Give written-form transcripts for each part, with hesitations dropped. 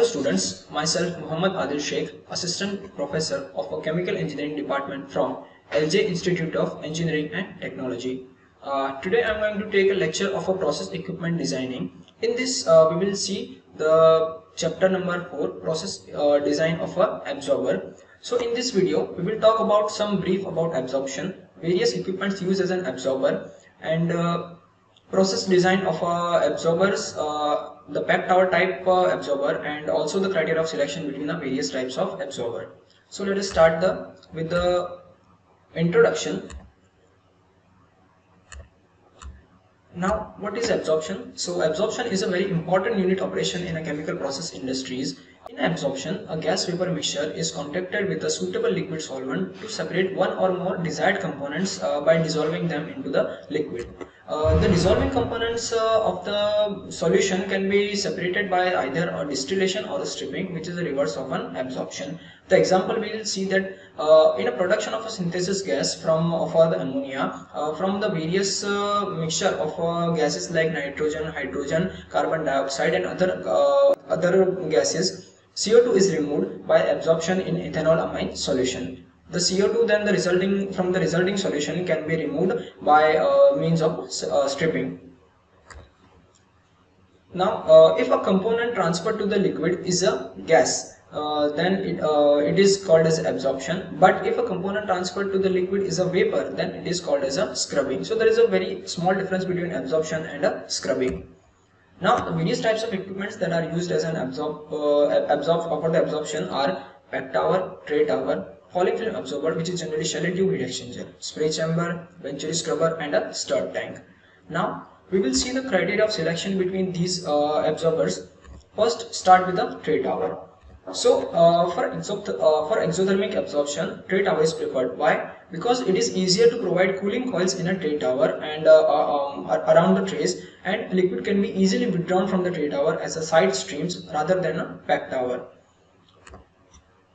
students, myself Muhammad Adil Sheikh, Assistant Professor of a Chemical Engineering Department from LJ Institute of Engineering and Technology. Today I am going to take a lecture of a process equipment designing. In this we will see the chapter number 4, process design of a absorber. So in this video we will talk about some brief about absorption, various equipments used as an absorber, and process design of absorbers, the packed tower type absorber, and also the criteria of selection between the various types of absorber. So let us start with the introduction. Now, what is absorption? So absorption is a very important unit operation in a chemical process industries. In absorption, a gas vapor mixture is contacted with a suitable liquid solvent to separate one or more desired components by dissolving them into the liquid. The dissolving components of the solution can be separated by either a distillation or a stripping, which is the reverse of an absorption. The example we will see that in a production of a synthesis gas for the ammonia from the various mixture of gases like nitrogen, hydrogen, carbon dioxide, and other gases, CO2 is removed by absorption in ethanol amine solution. The CO2 then from the resulting solution can be removed by means of stripping. Now, if a component transferred to the liquid is a gas, then it is called as absorption. But if a component transferred to the liquid is a vapor, then it is called as a scrubbing. So there is a very small difference between absorption and a scrubbing. Now, the various types of equipments that are used as an for the absorption are packed tower, tray tower, falling film absorber, which is generally shell and tube heat exchanger, spray chamber, venturi scrubber, and a stirred tank. Now, we will see the criteria of selection between these absorbers. First, start with the tray tower. So, for exothermic absorption, tray tower is preferred. Why? Because it is easier to provide cooling coils in a tray tower and around the trays, and liquid can be easily withdrawn from the tray tower as a side streams rather than a packed tower.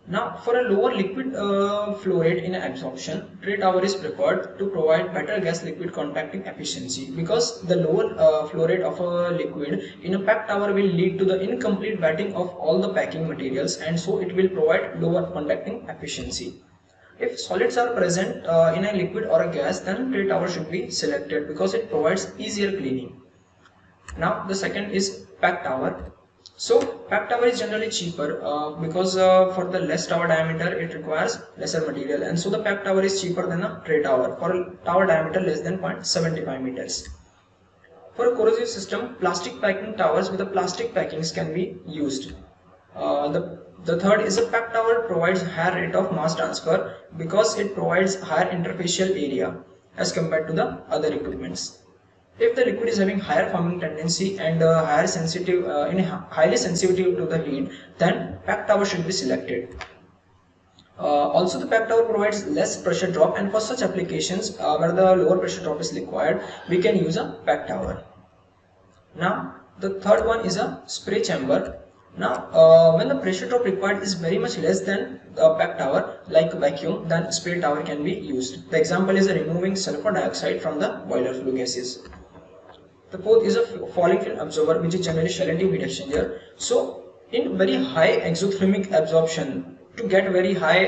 Now, for a lower liquid flow rate in absorption, tray tower is preferred to provide better gas-liquid contacting efficiency, because the lower flow rate of a liquid in a packed tower will lead to the incomplete wetting of all the packing materials, and so it will provide lower contacting efficiency. If solids are present in a liquid or a gas, then tray tower should be selected because it provides easier cleaning. Now, the second is packed tower. So packed tower is generally cheaper because for the less tower diameter it requires lesser material, and so the packed tower is cheaper than a tray tower for a tower diameter less than 0.75 meters. For a corrosive system, plastic packing towers with the plastic packings can be used. The third is a packed tower provides higher rate of mass transfer because it provides higher interfacial area as compared to the other equipments. If the liquid is having higher forming tendency and highly sensitive to the heat, then packed tower should be selected. Also, the packed tower provides less pressure drop, and for such applications where the lower pressure drop is required, we can use a packed tower. Now, the third one is a spray chamber. Now, when the pressure drop required is very much less than the packed tower, like vacuum, then spray tower can be used. The example is removing sulfur dioxide from the boiler flue gases. The fourth is a falling film absorber, which is generally shell and tube heat exchanger. So, in very high exothermic absorption, to get very high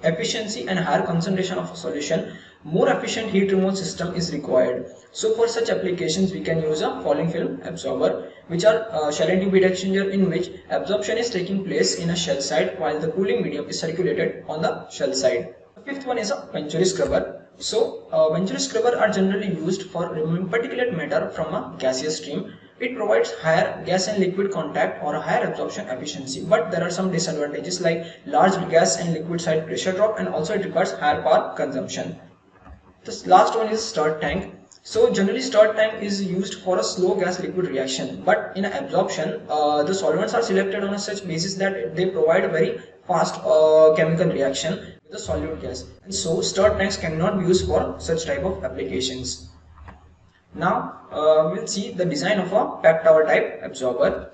efficiency and higher concentration of a solution, more efficient heat removal system is required. So, for such applications, we can use a falling film absorber, which are shell and tube heat exchanger, in which absorption is taking place in a shell side while the cooling medium is circulated on the shell side. The fifth one is a venturi scrubber. So, venturi scrubber are generally used for removing particulate matter from a gaseous stream. It provides higher gas and liquid contact or a higher absorption efficiency, but there are some disadvantages like large gas and liquid side pressure drop, and also it requires higher power consumption. The last one is stirred tank. So, generally stirred tank is used for a slow gas liquid reaction, but in absorption, the solvents are selected on such basis that they provide a very fast chemical reaction with the solute gas, and so stirred tanks cannot be used for such type of applications. Now, we'll see the design of a packed tower type absorber.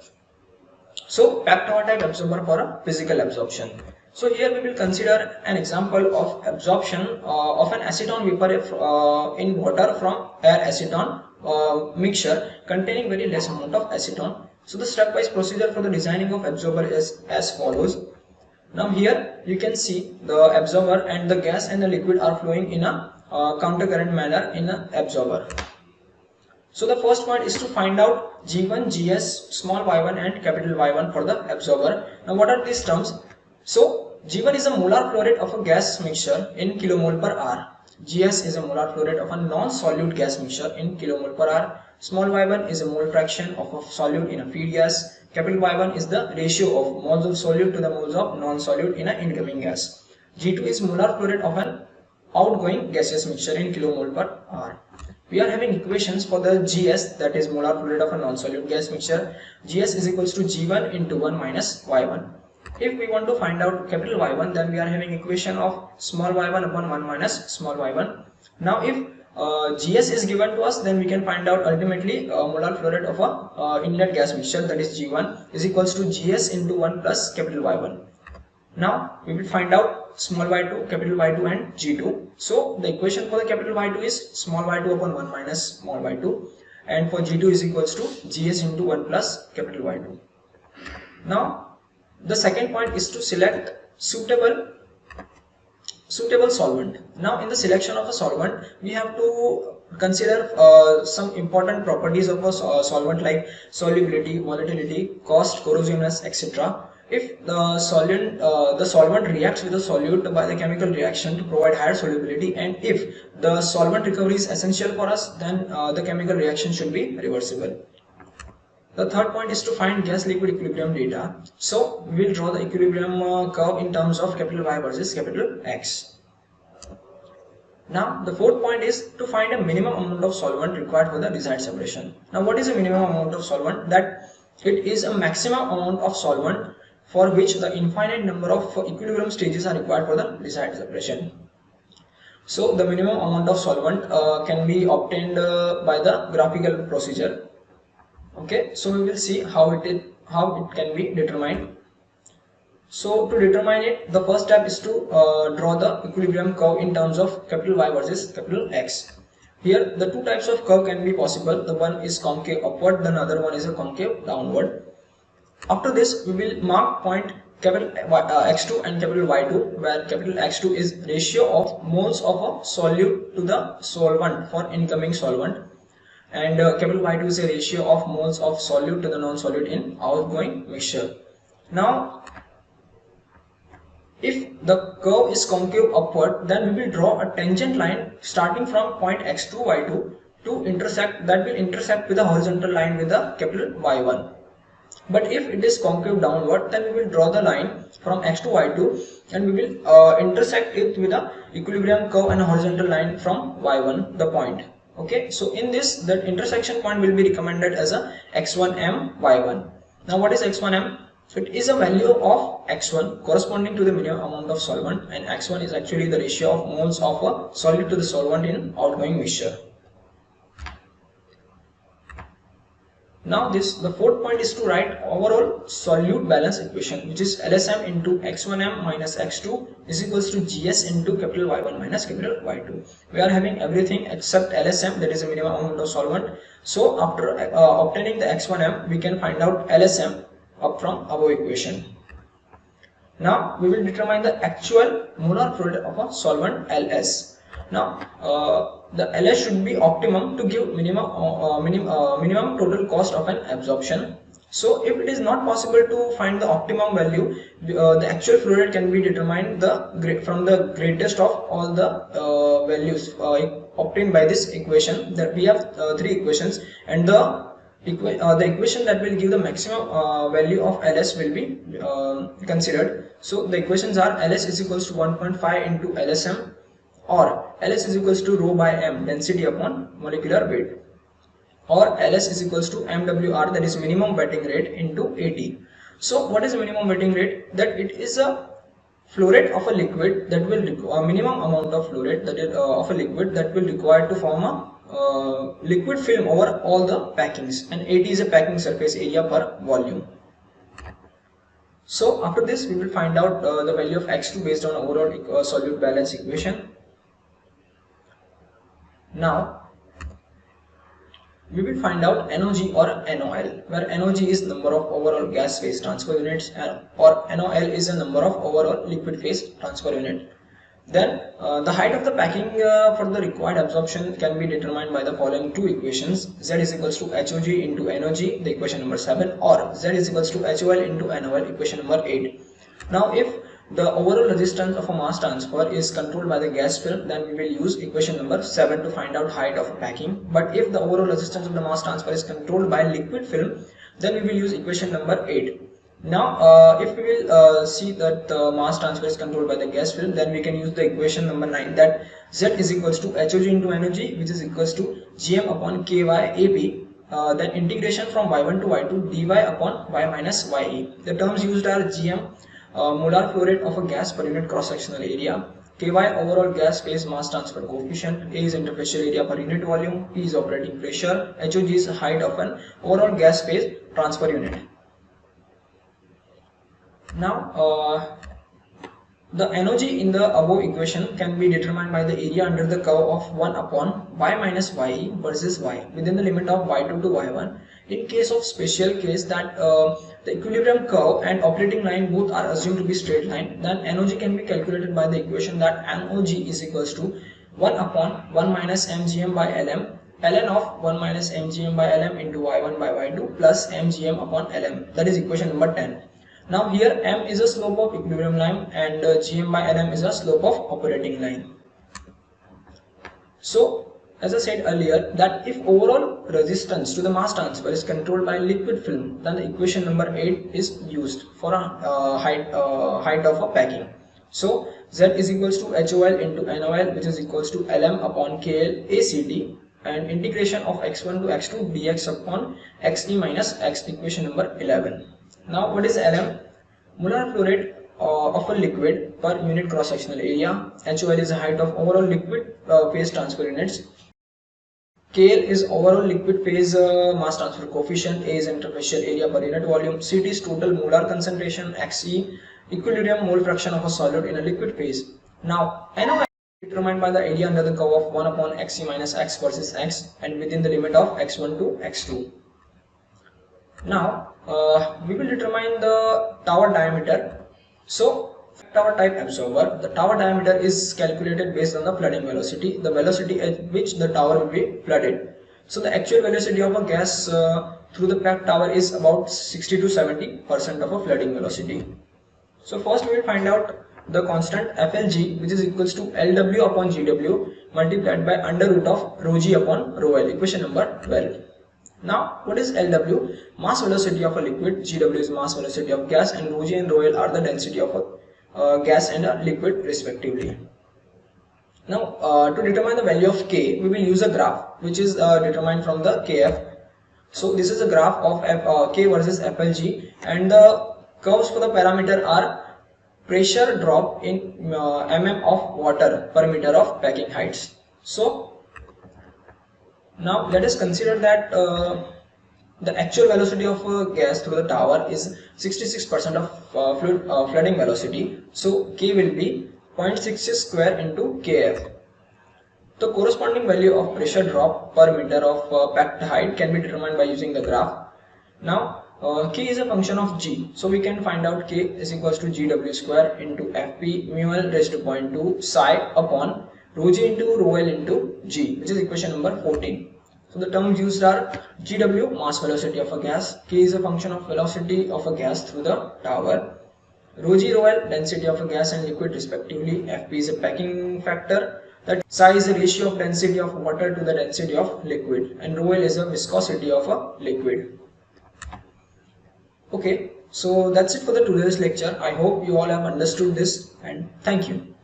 So, packed tower type absorber for a physical absorption. So here we will consider an example of absorption of an acetone vapor in water from air acetone mixture containing very less amount of acetone. So the stepwise procedure for the designing of absorber is as follows. Now here you can see the absorber and the gas and the liquid are flowing in a countercurrent manner in an absorber. So the first point is to find out G1, GS, small y1 and capital Y1 for the absorber. Now what are these terms? So G1 is a molar flow rate of a gas mixture in kilomole per hour. GS is a molar flow rate of a non-solute gas mixture in kilomole per hour. Small y1 is a mole fraction of a solute in a feed gas. Capital Y1 is the ratio of moles of solute to the moles of non-solute in an incoming gas. G2 is molar flow rate of an outgoing gaseous mixture in kilomole per hour. We are having equations for the GS, that is molar flow rate of a non-solute gas mixture. GS is equals to G1 into 1 minus Y1. If we want to find out capital Y1, then we are having equation of small y1 upon 1 minus small y1. Now if GS is given to us, then we can find out ultimately molar flow rate of a inlet gas mixture, that is G1 is equals to GS into 1 plus capital Y1. Now we will find out small y2, capital Y2 and G2. So the equation for the capital Y2 is small y2 upon 1 minus small y2, and for G2 is equals to GS into 1 plus capital Y2. Now the second point is to select suitable solvent. Now in the selection of a solvent, we have to consider some important properties of a solvent like solubility, volatility, cost, corrosiveness, etc. If the solvent reacts with a solute by the chemical reaction to provide higher solubility, and if the solvent recovery is essential for us, then the chemical reaction should be reversible. The third point is to find gas-liquid equilibrium data. So we will draw the equilibrium curve in terms of capital Y versus capital X. Now the fourth point is to find a minimum amount of solvent required for the desired separation. Now what is a minimum amount of solvent? That it is a maximum amount of solvent for which the infinite number of equilibrium stages are required for the desired separation. So the minimum amount of solvent can be obtained by the graphical procedure. Okay, so we will see how it can be determined. So to determine it, the first step is to draw the equilibrium curve in terms of capital Y versus capital X. Here the two types of curve can be possible. The one is concave upward, the other one is a concave downward. After this, we will mark point capital X2 and capital Y2, where capital X2 is ratio of moles of a solute to the solvent for incoming solvent, and capital Y2 is a ratio of moles of solute to the non-solute in outgoing mixture. Now if the curve is concave upward, then we will draw a tangent line starting from point X2 Y2 to intersect, that will intersect with the horizontal line with the capital Y1. But if it is concave downward, then we will draw the line from X to Y2 and we will intersect it with the equilibrium curve and a horizontal line from Y1, the point. Okay, so in this, that intersection point will be recommended as a X1M Y1. Now what is X1M? So it is a value of X1 corresponding to the minimum amount of solvent, and X1 is actually the ratio of moles of a solute to the solvent in outgoing mixture. Now the fourth point is to write overall solute balance equation, which is LSM into X1M minus X2 is equals to GS into capital Y1 minus capital Y2. We are having everything except LSM, that is a minimum amount of solvent. So after obtaining the X1M, we can find out LSM up from above equation. Now we will determine the actual molar flow rate of a solvent LS. Now the LS should be optimum to give minimum total cost of an absorption. So if it is not possible to find the optimum value, the actual flow rate can be determined from the greatest of all the values obtained by this equation. That we have three equations, and the equation that will give the maximum value of LS will be considered. So the equations are LS is equals to 1.5 into LSM, or LS is equals to rho by M, density upon molecular weight, or LS is equals to MWR, that is minimum wetting rate, into AT. So what is the minimum wetting rate? That it is a flow rate of a liquid that will require minimum amount of flow rate that is of a liquid that will require to form a liquid film over all the packings, and AT is a packing surface area per volume. So after this, we will find out the value of X2 based on overall solute balance equation. Now we will find out NOG or NOL, where NOG is number of overall gas phase transfer units or NOL is a number of overall liquid phase transfer unit. Then the height of the packing for the required absorption can be determined by the following two equations. Z is equals to HOG into NOG, the equation number 7, or Z is equals to HOL into NOL, equation number 8. Now if the overall resistance of a mass transfer is controlled by the gas film, then we will use equation number 7 to find out height of a packing. But if the overall resistance of the mass transfer is controlled by liquid film, then we will use equation number 8. Now if we will see that the mass transfer is controlled by the gas film, then we can use the equation number 9, that Z is equals to HOG into NOG, which is equals to Gm upon Ky AP, then integration from y1 to y2 dy upon y minus ye. The terms used are Gm, molar flow rate of a gas per unit cross sectional area, Ky overall gas phase mass transfer coefficient, A is interfacial area per unit volume, P is operating pressure, HOG is height of an overall gas phase transfer unit. Now the NOG in the above equation can be determined by the area under the curve of 1 upon y minus ye versus y within the limit of y2 to y1. In case of special case that the equilibrium curve and operating line both are assumed to be straight line, then NOG can be calculated by the equation that NOG is equals to 1 upon 1 minus mgm by lm, ln of 1 minus mgm by lm into y1 by y2 plus mgm upon lm. That is equation number 10. Now here m is a slope of equilibrium line and gm by lm is a slope of operating line. So as I said earlier, that if overall resistance to the mass transfer is controlled by liquid film, then the equation number 8 is used for a height of a packing. So Z is equals to HOL into NOL, which is equals to LM upon KL ACT, and integration of x1 to x2 dx upon xe minus x, equation number 11. Now what is LM? Molar flow rate of a liquid per unit cross sectional area. HOL is the height of overall liquid phase transfer units. KL is overall liquid phase mass transfer coefficient. A is interfacial area per unit volume. CT is total molar concentration. Xe equilibrium mole fraction of a solid in a liquid phase. Now NOL is determined by the area under the curve of 1 upon xe minus x versus x and within the limit of x1 to x2. Now we will determine the tower diameter. So tower type absorber, the tower diameter is calculated based on the flooding velocity, the velocity at which the tower will be flooded. So the actual velocity of a gas through the packed tower is about 60 to 70% of a flooding velocity. So first we will find out the constant FLG, which is equals to LW upon GW multiplied by under root of rho G upon rho L, equation number 12. Now what is LW? Mass velocity of a liquid, GW is mass velocity of gas, and rho G and rho L are the density of a gas and a liquid respectively. Now to determine the value of K, we will use a graph which is determined from the KF. So this is a graph of K versus FLG, and the curves for the parameter are pressure drop in mm of water per meter of packing heights. So now let us consider that the actual velocity of a gas through the tower is 66% of flooding velocity. So K will be 0.66 square into KF. The corresponding value of pressure drop per meter of packed height can be determined by using the graph. Now K is a function of G, so we can find out K is equals to GW square into FP mu L raised to 0.2 psi upon rho G into rho L into G, which is equation number 14. So the terms used are GW, mass velocity of a gas, K is a function of velocity of a gas through the tower, rho G, rho L, density of a gas and liquid respectively, FP is a packing factor, that psi is the ratio of density of water to the density of liquid, and rho L is a viscosity of a liquid. Okay, so that's it for the today's lecture. I hope you all have understood this, and thank you.